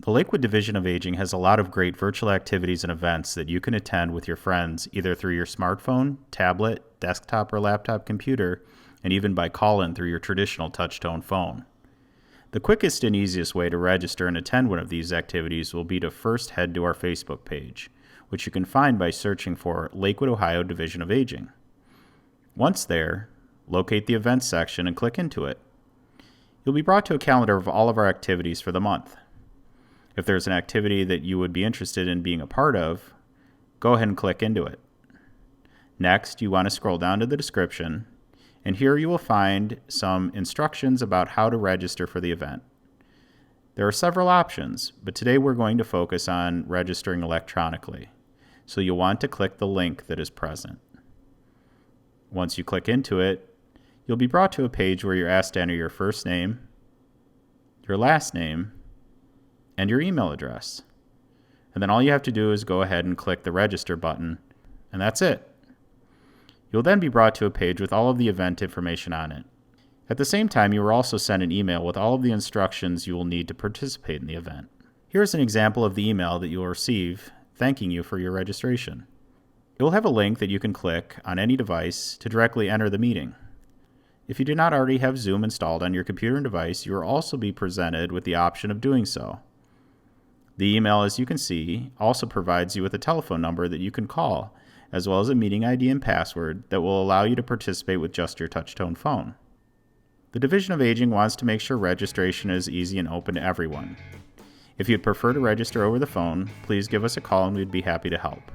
The Lakewood Division of Aging has a lot of great virtual activities and events that you can attend with your friends either through your smartphone, tablet, desktop, or laptop computer, and even by call-in through your traditional touch-tone phone. The quickest and easiest way to register and attend one of these activities will be to first head to our Facebook page, which you can find by searching for Lakewood, Ohio Division of Aging. Once there, locate the events section and click into it. You'll be brought to a calendar of all of our activities for the month. If there's an activity that you would be interested in being a part of, go ahead and click into it. Next, you want to scroll down to the description, and here you will find some instructions about how to register for the event. There are several options, but today we're going to focus on registering electronically, so you'll want to click the link that is present. Once you click into it, you'll be brought to a page where you're asked to enter your first name, your last name, and your email address. And then all you have to do is go ahead and click the register button, and that's it. You'll then be brought to a page with all of the event information on it. At the same time, you will also send an email with all of the instructions you will need to participate in the event. Here's an example of the email that you will receive thanking you for your registration. It will have a link that you can click on any device to directly enter the meeting. If you do not already have Zoom installed on your computer and device, you will also be presented with the option of doing so. The email, as you can see, also provides you with a telephone number that you can call, as well as a meeting ID and password that will allow you to participate with just your touch-tone phone. The Division of Aging wants to make sure registration is easy and open to everyone. If you'd prefer to register over the phone, please give us a call and we'd be happy to help.